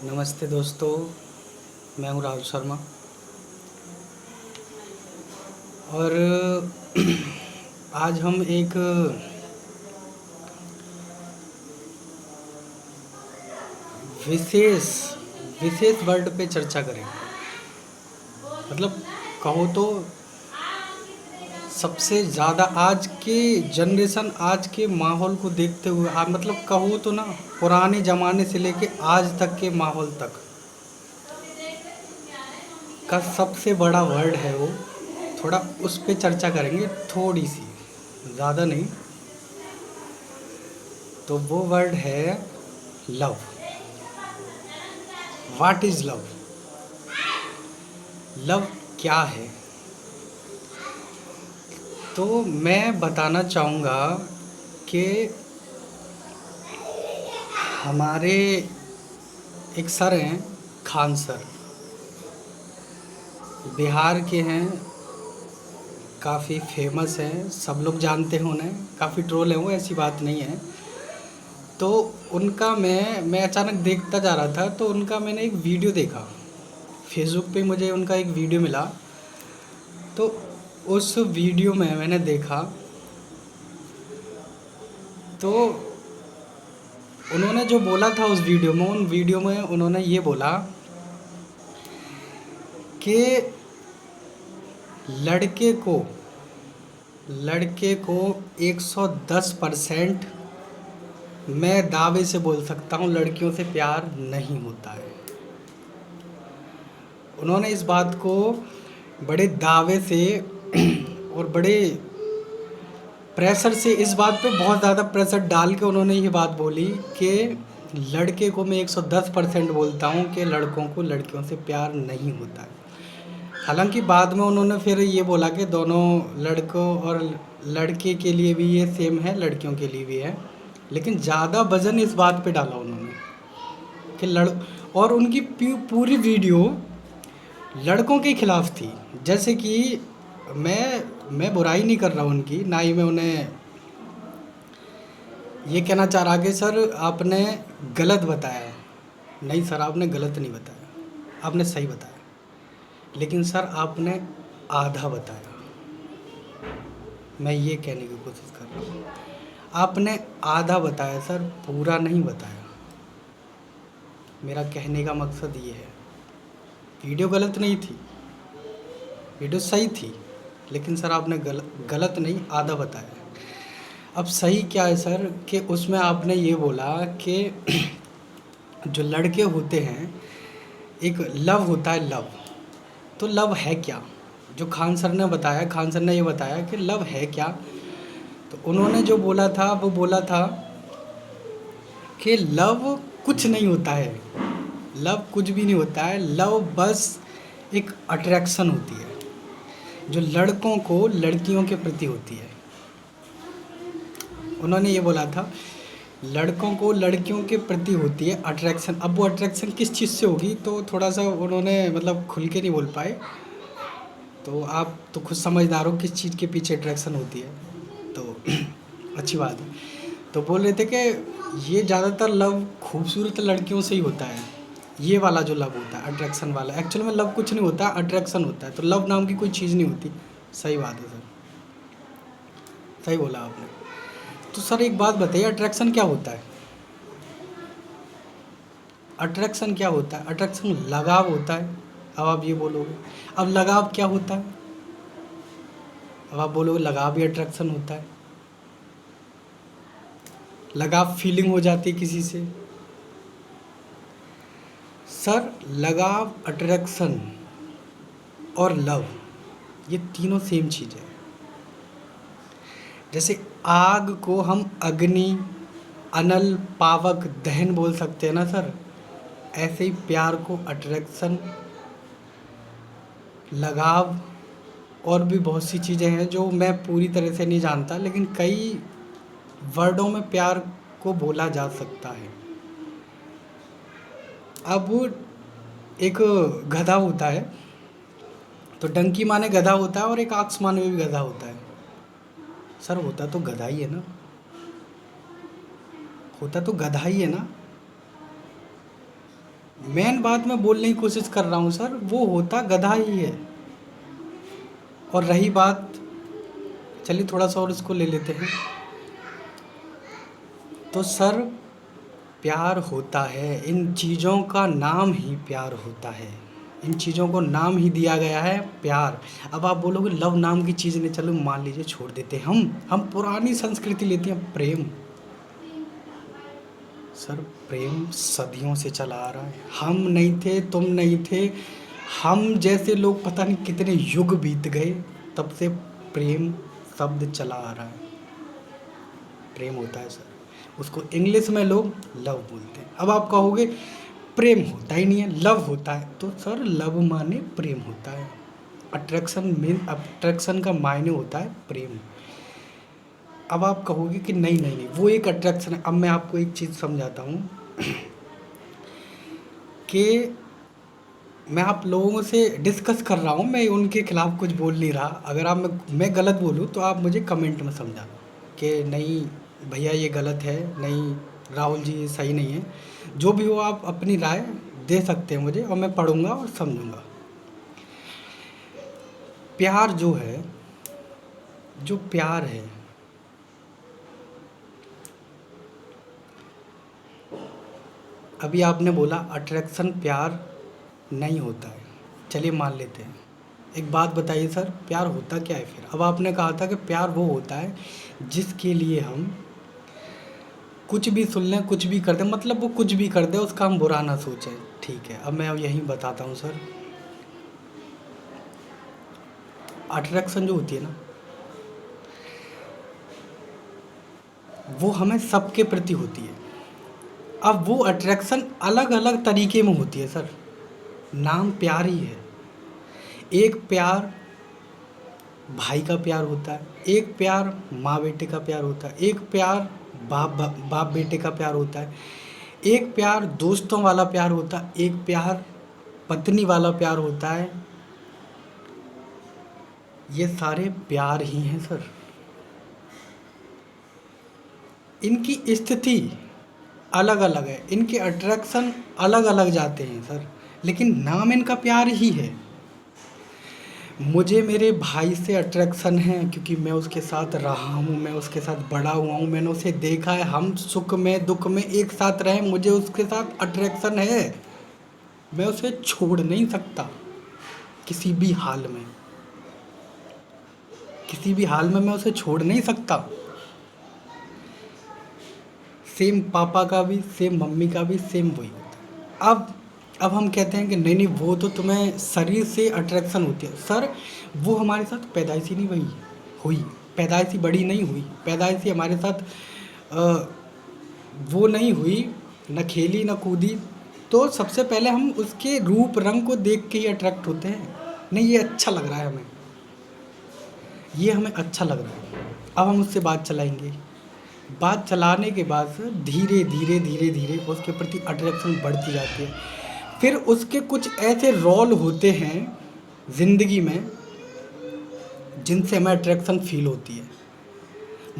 नमस्ते दोस्तों, मैं हूँ राहुल शर्मा और आज हम एक विशेष विशेष वर्ड पे चर्चा करेंगे। मतलब कहो तो सबसे ज़्यादा आज के जनरेशन, आज के माहौल को देखते हुए मतलब कहो तो ना, पुराने ज़माने से लेके आज तक के माहौल तक का सबसे बड़ा वर्ड है वो। थोड़ा उस पे चर्चा करेंगे, थोड़ी सी, ज़्यादा नहीं। तो वो वर्ड है love. What is love? Love क्या है? तो मैं बताना चाहूँगा कि हमारे एक सर हैं, खान सर, बिहार के हैं, काफ़ी फेमस हैं, सब लोग जानते हैं उन्हें, काफ़ी ट्रोल हैं वो, ऐसी बात नहीं है। तो उनका मैं अचानक देखता जा रहा था, तो उनका मैंने एक वीडियो देखा फेसबुक पे, मुझे उनका एक वीडियो मिला। तो उस वीडियो में मैंने देखा तो उन्होंने जो बोला था उस वीडियो में, उन वीडियो में उन्होंने ये बोला कि लड़के को लड़के को 110% मैं दावे से बोल सकता हूँ लड़कियों से प्यार नहीं होता है। उन्होंने इस बात को बड़े दावे से और बड़े प्रेशर से, इस बात पे बहुत ज़्यादा प्रेशर डाल के उन्होंने ये बात बोली कि लड़के को मैं 110% बोलता हूँ कि लड़कों को लड़कियों से प्यार नहीं होता है। हालांकि बाद में उन्होंने फिर ये बोला कि दोनों, लड़कों और लड़के के लिए भी ये सेम है, लड़कियों के लिए भी है, लेकिन ज़्यादा वजन इस बात पे डाला उन्होंने कि और उनकी पूरी वीडियो लड़कों के खिलाफ थी। जैसे कि मैं बुराई नहीं कर रहा उनकी, ना ही मैं उन्हें ये कहना चाह रहा कि सर आपने गलत बताया। नहीं सर, आपने गलत नहीं बताया, आपने सही बताया, लेकिन सर आपने आधा बताया। मैं ये कहने की कोशिश कर रहा हूँ, आपने आधा बताया सर, पूरा नहीं बताया। मेरा कहने का मकसद ये है, वीडियो गलत नहीं थी, वीडियो सही थी, लेकिन सर आपने गलत नहीं, आधा बताया। अब सही क्या है सर कि उसमें आपने ये बोला कि जो लड़के होते हैं, एक लव होता है, लव। तो लव है क्या? जो खान सर ने बताया, खान सर ने ये बताया कि लव है क्या। तो उन्होंने जो बोला था वो बोला था कि लव कुछ नहीं होता है, लव कुछ भी नहीं होता है। लव बस एक अट्रैक्शन होती है जो लड़कों को लड़कियों के प्रति होती है। उन्होंने ये बोला था लड़कों को लड़कियों के प्रति होती है अट्रैक्शन। अब वो अट्रैक्शन किस चीज़ से होगी, तो थोड़ा सा उन्होंने मतलब खुल के नहीं बोल पाए, तो आप तो खुद समझदार हो किस चीज़ के पीछे अट्रैक्शन होती है। तो अच्छी बात है। तो बोल रहे थे कि ये ज़्यादातर लव खूबसूरत लड़कियों से ही होता है, ये वाला जो लव होता है अट्रैक्शन वाला। एक्चुअल में लव कुछ नहीं होता, अट्रैक्शन होता है। तो लव नाम की कोई चीज़ नहीं होती। सही बात है सर, सही बोला आपने। तो सर एक बात बताइए, अट्रैक्शन क्या होता है? अट्रैक्शन क्या होता है? अट्रैक्शन लगाव होता है। अब आप ये बोलोगे, अब लगाव क्या होता है? अब आप बोलोगे लगाव भी अट्रैक्शन होता है, लगाव फीलिंग हो जाती है किसी से। सर लगाव, अट्रैक्शन और लव, ये तीनों सेम चीज़ है। जैसे आग को हम अग्नि, अनल, पावक, दहन बोल सकते हैं ना सर, ऐसे ही प्यार को अट्रैक्शन, लगाव और भी बहुत सी चीज़ें हैं जो मैं पूरी तरह से नहीं जानता, लेकिन कई वर्डों में प्यार को बोला जा सकता है। अब एक गधा होता है, तो डंकी माने गधा होता है, और एक आक्स माने भी गधा होता है। सर होता तो गधा ही है ना, होता तो गधा ही है ना। मेन बात मैं बोलने की कोशिश कर रहा हूँ सर, वो होता गधा ही है। और रही बात, चलिए थोड़ा सा और इसको ले लेते हैं। तो सर प्यार होता है, इन चीज़ों का नाम ही प्यार होता है, इन चीज़ों को नाम ही दिया गया है प्यार। अब आप बोलोगे लव नाम की चीज़ नहीं, चलो मान लीजिए छोड़ देते हैं, हम पुरानी संस्कृति लेते हैं, प्रेम। सर प्रेम सदियों से चला आ रहा है, हम नहीं थे, तुम नहीं थे, हम जैसे लोग पता नहीं कितने युग बीत गए, तब से प्रेम शब्द चला आ रहा है। प्रेम होता है सर, उसको इंग्लिश में लोग लव बोलते हैं। अब आप कहोगे प्रेम होता ही नहीं है, लव होता है, तो सर लव माने प्रेम होता है। अट्रैक्शन का मायने होता है प्रेम। अब आप कहोगे कि नहीं नहीं नहीं वो एक अट्रैक्शन है। अब मैं आपको एक चीज़ समझाता हूँ कि मैं आप लोगों से डिस्कस कर रहा हूँ, मैं उनके खिलाफ कुछ बोल नहीं रहा। अगर आप मैं गलत बोलूँ तो आप मुझे कमेंट में समझाना कि नहीं भैया ये गलत है, नहीं राहुल जी ये सही नहीं है। जो भी हो आप अपनी राय दे सकते हैं मुझे, और मैं पढ़ूँगा और समझूँगा। प्यार जो है, जो प्यार है, अभी आपने बोला अट्रैक्शन प्यार नहीं होता है, चलिए मान लेते हैं। एक बात बताइए सर, प्यार होता क्या है फिर? अब आपने कहा था कि प्यार वो होता है जिसके लिए हम कुछ भी सुन लें, कुछ भी कर दें, मतलब वो कुछ भी कर दे उसका हम बुरा ना सोचें। ठीक है, अब मैं यही बताता हूँ सर। अट्रैक्शन जो होती है ना, वो हमें सबके प्रति होती है। अब वो अट्रैक्शन अलग अलग तरीके में होती है सर, नाम प्यार ही है। एक प्यार भाई का प्यार होता है, एक प्यार माँ बेटे का प्यार होता है, एक प्यार बाप बेटे का प्यार होता है, एक प्यार दोस्तों वाला प्यार होता है, एक प्यार पत्नी वाला प्यार होता है। ये सारे प्यार ही हैं सर। इनकी स्थिति अलग अलग है, इनके अट्रैक्शन अलग अलग जाते हैं सर, लेकिन नाम इनका प्यार ही है। मुझे मेरे भाई से अट्रैक्शन है क्योंकि मैं उसके साथ रहा हूँ, मैं उसके साथ बड़ा हुआ हूँ, मैंने उसे देखा है, हम सुख में दुख में एक साथ रहे, मुझे उसके साथ अट्रैक्शन है। मैं उसे छोड़ नहीं सकता किसी भी हाल में, किसी भी हाल में मैं उसे छोड़ नहीं सकता। सेम पापा का भी, सेम मम्मी का भी, सेम वही होता है। अब हम कहते हैं कि नहीं नहीं वो तो तुम्हें शरीर से अट्रैक्शन होती है। सर वो हमारे साथ पैदाइशी नहीं वही हुई, पैदाइशी बड़ी नहीं हुई, पैदाइशी हमारे साथ अ, वो नहीं हुई, न खेली न कूदी। तो सबसे पहले हम उसके रूप रंग को देख के ही अट्रैक्ट होते हैं, नहीं ये अच्छा लग रहा है हमें, ये हमें अच्छा लग रहा है, अब हम उससे बात चलाएंगे। बात चलाने के बाद से धीरे धीरे धीरे धीरे उसके प्रति अट्रैक्शन बढ़ती जाती है। फिर उसके कुछ ऐसे रोल होते हैं ज़िंदगी में जिनसे हमें अट्रैक्शन फील होती है।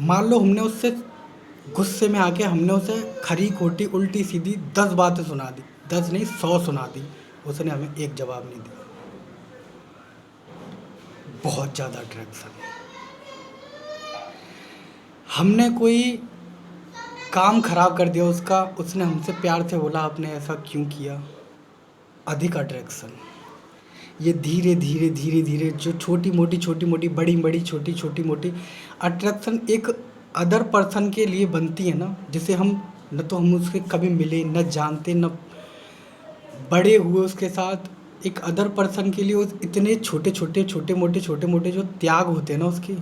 मान लो हमने उससे गुस्से में आके हमने उसे खरी खोटी उल्टी सीधी 10 बातें सुना दी, 10 नहीं 100 सुना दी, उसने हमें एक जवाब नहीं दिया, बहुत ज़्यादा अट्रैक्शन। हमने कोई काम खराब कर दिया उसका, उसने हमसे प्यार से बोला आपने ऐसा क्यों किया, अधिक अट्रैक्शन। ये धीरे धीरे धीरे धीरे जो छोटी मोटी बड़ी बड़ी छोटी मोटी अट्रैक्शन एक अदर पर्सन के लिए बनती है ना, जिसे हम न तो हम उसके कभी मिले न जानते न बड़े हुए उसके साथ, एक अदर पर्सन के लिए उस इतने छोटे मोटे जो त्याग होते हैं ना उसके,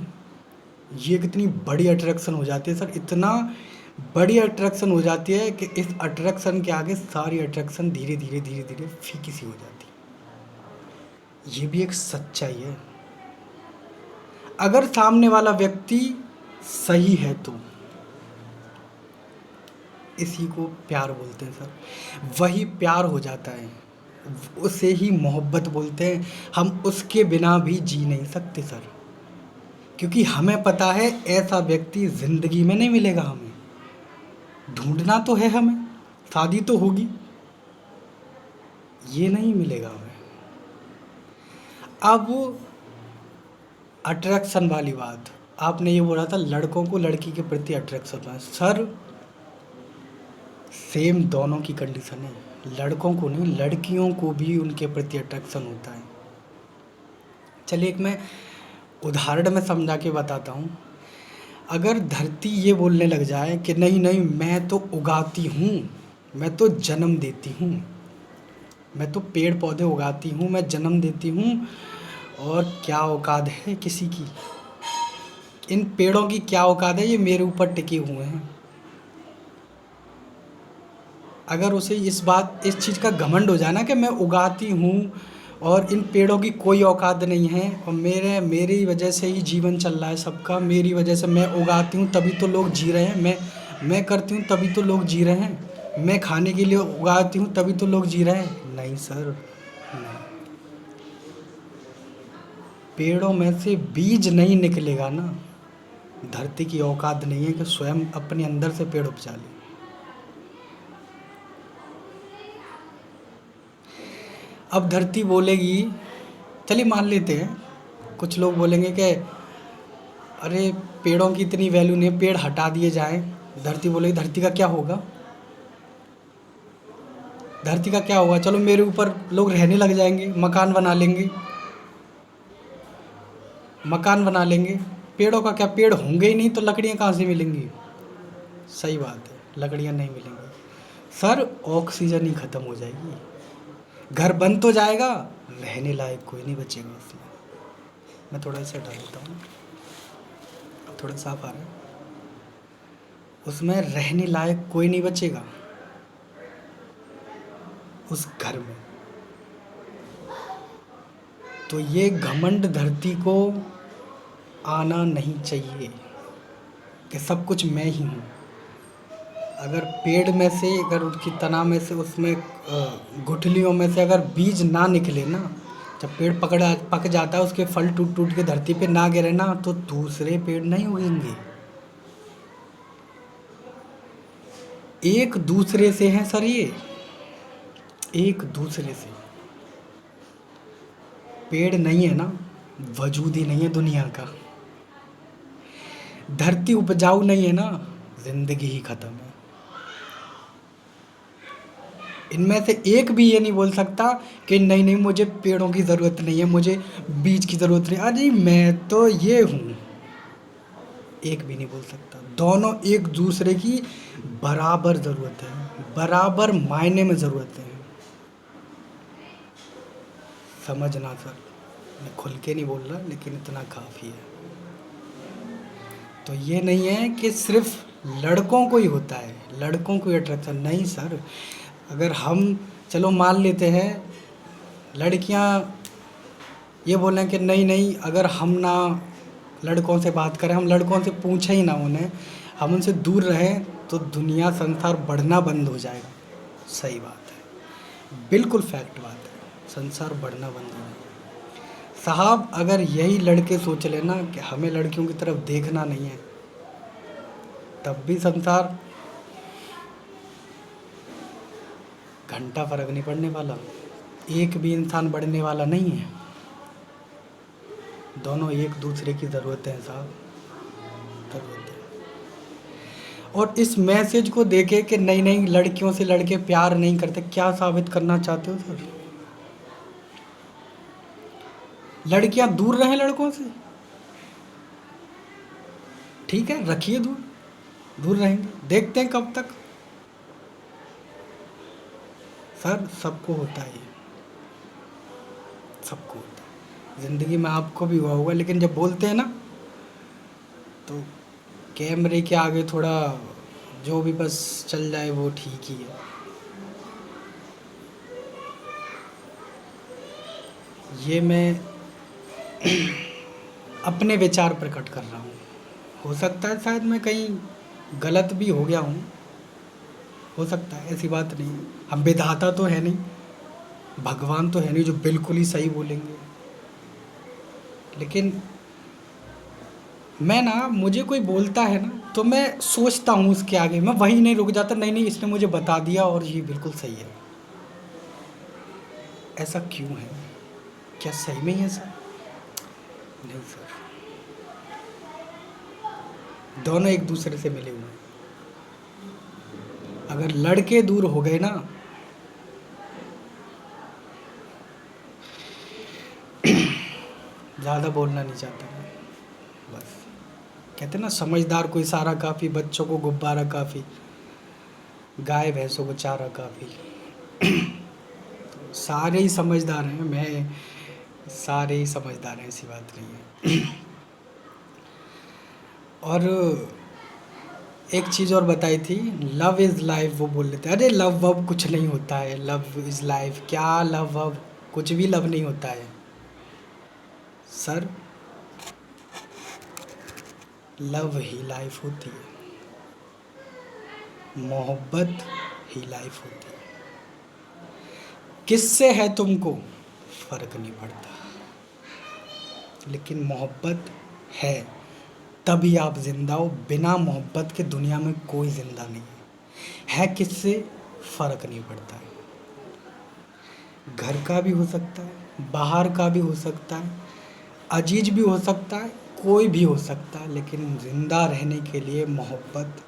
ये कितनी बड़ी अट्रैक्शन हो जाती है सर, इतना बड़ी अट्रैक्शन हो जाती है कि इस अट्रैक्शन के आगे सारी अट्रैक्शन धीरे धीरे धीरे धीरे फीकी सी हो जाती है। ये भी एक सच्चाई है। अगर सामने वाला व्यक्ति सही है तो इसी को प्यार बोलते हैं सर, वही प्यार हो जाता है, उसे ही मोहब्बत बोलते हैं। हम उसके बिना भी जी नहीं सकते सर, क्योंकि हमें पता है ऐसा व्यक्ति ज़िंदगी में नहीं मिलेगा, हमें ढूंढना तो है, हमें शादी तो होगी, ये नहीं मिलेगा हमें। अब अट्रैक्शन वाली बात, आपने ये बोला था लड़कों को लड़की के प्रति अट्रैक्शन होता है। सर सेम दोनों की कंडीशन है, लड़कों को नहीं लड़कियों को भी उनके प्रति अट्रैक्शन होता है। चलिए एक मैं उदाहरण में समझा के बताता हूँ। अगर धरती ये बोलने लग जाए कि नहीं नहीं मैं तो उगाती हूँ, मैं तो जन्म देती हूँ, मैं तो पेड़ पौधे उगाती हूँ, मैं जन्म देती हूँ, और क्या औकात है किसी की, इन पेड़ों की क्या औकात है, ये मेरे ऊपर टिके हुए हैं। अगर उसे इस चीज़ का घमंड हो जाए ना कि मैं उगाती हूँ और इन पेड़ों की कोई औकात नहीं है, और मेरी वजह से ही जीवन चल रहा है सबका, मेरी वजह से मैं उगाती हूँ तभी तो लोग जी रहे हैं, मैं करती हूँ तभी तो लोग जी रहे हैं, मैं खाने के लिए उगाती हूँ तभी तो लोग जी रहे हैं। नहीं सर, नहीं। पेड़ों में से बीज नहीं निकलेगा ना, धरती की औकात नहीं है कि स्वयं अपने अंदर से पेड़ उपजा ले। अब धरती बोलेगी, चलिए मान लेते हैं, कुछ लोग बोलेंगे कि अरे पेड़ों की इतनी वैल्यू नहीं है, पेड़ हटा दिए जाएं। धरती बोलेगी धरती का क्या होगा, धरती का क्या होगा, चलो मेरे ऊपर लोग रहने लग जाएंगे, मकान बना लेंगे, मकान बना लेंगे। पेड़ों का क्या, पेड़ होंगे ही नहीं तो लकड़ियाँ कहाँ से मिलेंगी। सही बात है, लकड़ियाँ नहीं मिलेंगी सर, ऑक्सीजन ही ख़त्म हो जाएगी, घर बन तो जाएगा, रहने लायक कोई नहीं बचेगा उसमें। मैं थोड़ा सा हटा देता हूँ, थोड़ा साफ आ रहा है। उसमें रहने लायक कोई नहीं बचेगा उस घर में। तो ये घमंड धरती को आना नहीं चाहिए कि सब कुछ मैं ही हूँ। अगर पेड़ में से, अगर उसकी तना में से, उसमें गुठलियों में से अगर बीज ना निकले ना, जब पेड़ पक जाता है, उसके फल टूट टूट के धरती पे ना गिरे ना, तो दूसरे पेड़ नहीं उगेंगे। एक दूसरे से हैं सर, ये एक दूसरे से। पेड़ नहीं है ना, वजूद ही नहीं है दुनिया का। धरती उपजाऊ नहीं है ना, जिंदगी ही खत्म है। इनमें से एक भी ये नहीं बोल सकता कि नहीं नहीं मुझे पेड़ों की ज़रूरत नहीं है, मुझे बीज की ज़रूरत नहीं, अरे मैं तो ये हूँ। एक भी नहीं बोल सकता। दोनों एक दूसरे की बराबर ज़रूरत है, बराबर मायने में ज़रूरत है। समझना सर, मैं खुल के नहीं बोल रहा, लेकिन इतना काफ़ी है। तो ये नहीं है कि सिर्फ लड़कों को ही होता है, लड़कों को ही अट्रैक्शन, नहीं सर। अगर हम, चलो मान लेते हैं लड़कियां ये बोलें कि नहीं नहीं, अगर हम ना लड़कों से बात करें, हम लड़कों से पूछें ही ना उन्हें, हम उनसे दूर रहें, तो दुनिया संसार बढ़ना बंद हो जाएगा। सही बात है, बिल्कुल फैक्ट बात है, संसार बढ़ना बंद हो जाएगा साहब। अगर यही लड़के सोच लेना कि हमें लड़कियों की तरफ देखना नहीं है, तब भी संसार घंटा फर्क नहीं पड़ने वाला, एक भी इंसान बढ़ने वाला नहीं है। दोनों एक दूसरे की ज़रूरत है साहब, ज़रूरत है। और इस मैसेज को देके कि नहीं नहीं लड़कियों से लड़के प्यार नहीं करते, क्या साबित करना चाहते हो सर? लड़कियां दूर रहें लड़कों से, ठीक है, रखिए दूर, दूर रहेंगे, देखते हैं कब तक। सर सबको होता है, सबको होता है ज़िंदगी में, आपको भी हुआ होगा। लेकिन जब बोलते हैं ना, तो कैमरे के आगे थोड़ा जो भी बस चल जाए वो ठीक ही है। ये मैं अपने विचार प्रकट कर रहा हूँ। हो सकता है शायद मैं कहीं गलत भी हो गया हूँ, हो सकता है, ऐसी बात नहीं है। हम विधाता तो है नहीं, भगवान तो है नहीं जो बिल्कुल ही सही बोलेंगे। लेकिन मैं ना, मुझे कोई बोलता है ना, तो मैं सोचता हूँ उसके आगे, मैं वहीं नहीं रुक जाता, नहीं नहीं इसने मुझे बता दिया और ये बिल्कुल सही है। ऐसा क्यों है? क्या सही में ही ऐसा? नहीं सर, दोनों एक दूसरे से मिले हुए हैं। अगर लड़के दूर हो गए ना, ज़्यादा बोलना नहीं चाहता मैं, बस। कहते ना, समझदार को इशारा काफ़ी, बच्चों को गुब्बारा काफ़ी, गाय भैंसों को चारा काफ़ी। सारे ही समझदार हैं, मैं सारे ही समझदार हैं, ऐसी बात नहीं है। और एक चीज़ और बताई थी, लव इज़ लाइफ, वो बोल रहे थे अरे लव वव कुछ नहीं होता है, लव इज़ लाइफ, क्या लव वव, कुछ भी लव नहीं होता है सर, लव ही लाइफ होती है, मोहब्बत ही लाइफ होती है। किससे है तुमको फ़र्क नहीं पड़ता, लेकिन मोहब्बत है तभी आप ज़िंदा हो, बिना मोहब्बत के दुनिया में कोई ज़िंदा नहीं है किससे फ़र्क नहीं पड़ता है। घर का भी हो सकता है, बाहर का भी हो सकता है, अजीज भी हो सकता है, कोई भी हो सकता है, लेकिन ज़िंदा रहने के लिए मोहब्बत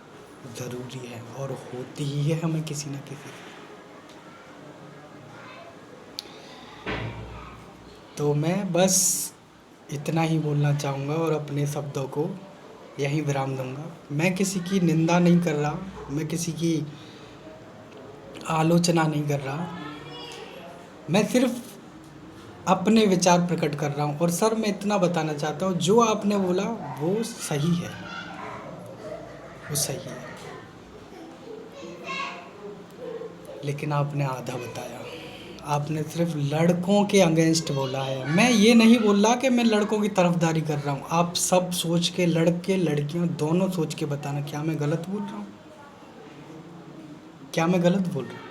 ज़रूरी है और होती ही है हमें किसी न किसी से। तो मैं बस इतना ही बोलना चाहूँगा और अपने शब्दों को यहीं विराम दूंगा। मैं किसी की निंदा नहीं कर रहा, मैं किसी की आलोचना नहीं कर रहा, मैं सिर्फ अपने विचार प्रकट कर रहा हूँ। और सर मैं इतना बताना चाहता हूँ, जो आपने बोला वो सही है, वो सही है, लेकिन आपने आधा बताया। आपने सिर्फ लड़कों के अगेंस्ट बोला है। मैं ये नहीं बोल रहा कि मैं लड़कों की तरफदारी कर रहा हूँ। आप सब सोच के, लड़के लड़कियाँ दोनों सोच के बताना, क्या मैं गलत बोल रहा हूँ? क्या मैं गलत बोल रहा हूँ?